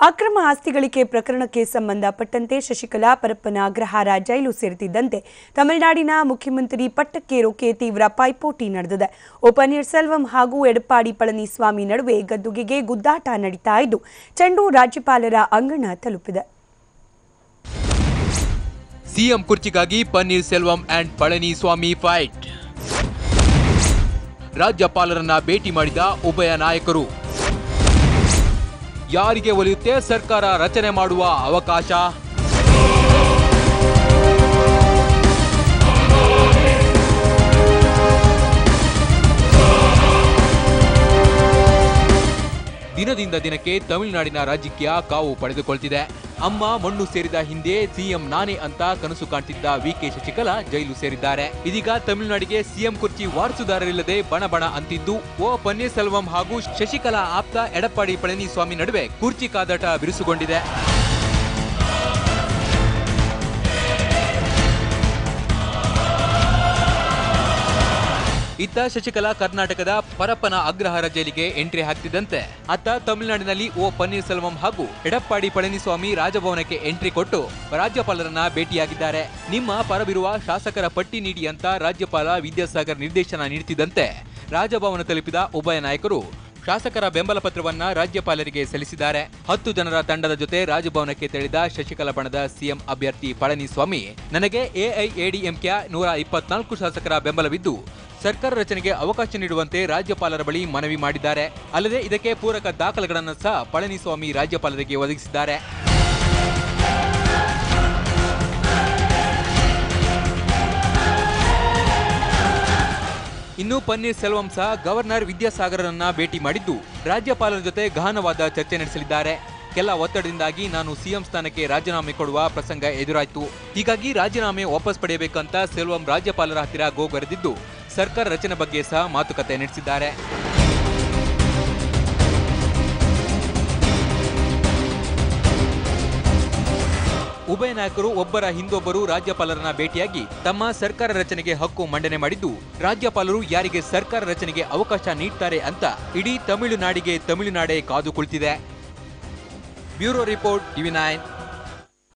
ಅಕ್ರಮ ಆಸ್ತಿ ಗಳಿಕೆ ಪ್ರಕರಣಕ್ಕೆ ಸಂಬಂಧಪಟ್ಟಂತೆ ಶಶಿಕಲಾ ಪರಪ್ಪನ ಅಗ್ರಹಾರ ಜೈಲು ಸೇರುತ್ತಿದ್ದಂತೆ ತಮಿಳುನಾಡಿನ ಮುಖ್ಯಮಂತ್ರಿ ಪಟ್ಟಕ್ಕೇರೋಕೆ ತೀವ್ರ ಪೈಪೋಟಿ ನಡೆದಿದೆ. ಪನ್ನೀರ್ಸೆಲ್ವಂ ಹಾಗೂ ಎಡಪ್ಪಾಡಿ ಪಳನಿಸ್ವಾಮಿ ನಡುವೆ ಗದ್ದುಗೆಗೆ ಗುದ್ದಾಟ ನಡೀತಾ ಇದ್ದು ಚೆಂಡು ರಾಜ್ಯಪಾಲರ ಅಂಗಣ ತಲುಪಿದೆ. ಸಿಎಂ ಕುರ್ಚಿಗಾಗಿ ಪನ್ನೀರ್ಸೆಲ್ವಂ ಅಂಡ್ ಪಳನಿಸ್ವಾಮಿ ಫೈಟ್. ರಾಜ್ಯಪಾಲರನ್ನ ಭೇಟಿ ಮಾಡಿದ ಉಭಯ ನಾಯಕರು. ಯಾರಿಗೆ ಒಲಿಯುತ್ತೆ ಸರ್ಕಾರ ರಚನೆ ಮಾಡುವ ಅವಕಾಶ? ದಿನದಿಂದ ದಿನಕ್ಕೆ ತಮಿಳುನಾಡಿನ ರಾಜಕೀಯ ಕಾವು ಪಡೆದುಕೊಳ್ತಿದೆ. ಅಮ್ಮ ಮಣ್ಣು ಸೇರಿದ ಹಿಂದೆ ಸಿಎಂ ನಾನೇ ಅಂತ ಕನಸು ಕಾಣ್ತಿದ್ದ ವಿಕೆ ಶಶಿಕಲಾ ಜೈಲು ಸೇರಿದ್ದಾರೆ. ಇದೀಗ ತಮಿಳುನಾಡಿಗೆ ಸಿಎಂ ಕುರ್ಚಿ ವಾರಸುದಾರರಿಲ್ಲದೆ ಬಣಬಣ ಅಂತಿದ್ದು ಪನ್ನೀರ್ಸೆಲ್ವಂ ಹಾಗೂ ಶಶಿಕಲಾ ಆಪ್ತ ಎಡಪ್ಪಾಡಿ ಪಳನಿಸ್ವಾಮಿ ನಡುವೆ ಕುರ್ಚಿ ಕಾದಾಟ ಬಿರುಸುಗೊಂಡಿದೆ. ಇತ್ತ ಶಶಿಕಲಾ ಕರ್ನಾಟಕದ ಪರಪ್ಪನ ಅಗ್ರಹಾರ ಜೈಲಿಗೆ ಎಂಟ್ರಿ ಹಾಕ್ತಿದ್ದಂತೆ ಅತ್ತ ತಮಿಳುನಾಡಿನಲ್ಲಿ ಪನ್ನೀರ್ಸೆಲ್ವಂ ಹಾಗೂ ಎಡಪ್ಪಾಡಿ ಪಳನಿಸ್ವಾಮಿ ರಾಜಭವನಕ್ಕೆ ಎಂಟ್ರಿ ಕೊಟ್ಟು ರಾಜ್ಯಪಾಲರನ್ನ ಭೇಟಿಯಾಗಿದ್ದಾರೆ. ನಿಮ್ಮ ಪರವಿರುವ ಶಾಸಕರ ಪಟ್ಟಿ ನೀಡಿ ಅಂತ ರಾಜ್ಯಪಾಲ ವಿದ್ಯಾಸಾಗರ್ ನಿರ್ದೇಶನ ನೀಡುತ್ತಿದ್ದಂತೆ ರಾಜಭವನ ತಲುಪಿದ ಉಭಯ ನಾಯಕರು ಶಾಸಕರ ಬೆಂಬಲ ಪತ್ರವನ್ನ ರಾಜ್ಯಪಾಲರಿಗೆ ಸಲ್ಲಿಸಿದ್ದಾರೆ. 10 ಜನರ ತಂಡದ ಜೊತೆ ರಾಜಭವನಕ್ಕೆ ತೆರಳಿದ ಶಶಿಕಲಾ ಬಣದ ಸಿಎಂ ಅಭ್ಯರ್ಥಿ ಪಳನಿಸ್ವಾಮಿ, ನನಗೆ ಎಐಎಡಿಎಂಕೆಯ 124 ಶಾಸಕರ ಬೆಂಬಲವಿದ್ದು ಸರ್ಕಾರ ರಚನೆಗೆ ಅವಕಾಶ ನೀಡುವಂತೆ ರಾಜ್ಯಪಾಲರ ಬಳಿ ಮನವಿ ಮಾಡಿದ್ದಾರೆ. ಅಲ್ಲದೆ ಇದಕ್ಕೆ ಪೂರಕ ದಾಖಲೆಗಳನ್ನು ಸಹ ಪಳನಿಸ್ವಾಮಿ ರಾಜ್ಯಪಾಲರಿಗೆ ಒದಗಿಸಿದ್ದಾರೆ. ಇನ್ನು ಪನ್ನೀರ್ಸೆಲ್ವಂ ಸಹ ಗವರ್ನರ್ ವಿದ್ಯಾಸಾಗರರನ್ನ ಭೇಟಿ ಮಾಡಿದ್ದು ರಾಜ್ಯಪಾಲರ ಜೊತೆ ಗಹನವಾದ ಚರ್ಚೆ ನಡೆಸಲಿದ್ದಾರೆ. ಕೆಲ ಒತ್ತಡದಿಂದಾಗಿ ನಾನು ಸಿಎಂ ಸ್ಥಾನಕ್ಕೆ ರಾಜೀನಾಮೆ ಕೊಡುವ ಪ್ರಸಂಗ ಎದುರಾಯಿತು. ಹೀಗಾಗಿ ರಾಜೀನಾಮೆ ವಾಪಸ್ ಪಡೆಯಬೇಕಂತ ಸೆಲ್ವಂ ರಾಜ್ಯಪಾಲರ ಹತ್ತಿರ ಗೋಗರೆದಿದ್ದು ಸರ್ಕಾರ ರಚನೆ ಬಗ್ಗೆ ಸಹ ಮಾತುಕತೆ ನಡೆಸಿದ್ದಾರೆ. ಉಭಯ ನಾಯಕರು ಒಬ್ಬರ ಹಿಂದೊಬ್ಬರು ರಾಜ್ಯಪಾಲರನ್ನ ಭೇಟಿಯಾಗಿ ತಮ್ಮ ಸರ್ಕಾರ ರಚನೆಗೆ ಹಕ್ಕು ಮಂಡನೆ ಮಾಡಿದ್ದು ರಾಜ್ಯಪಾಲರು ಯಾರಿಗೆ ಸರ್ಕಾರ ರಚನೆಗೆ ಅವಕಾಶ ನೀಡ್ತಾರೆ ಅಂತ ಇಡೀ ತಮಿಳುನಾಡಿಗೆ ತಮಿಳುನಾಡೇ ಕಾದು ಕುಳಿತಿದೆ. Bureau report, TV9.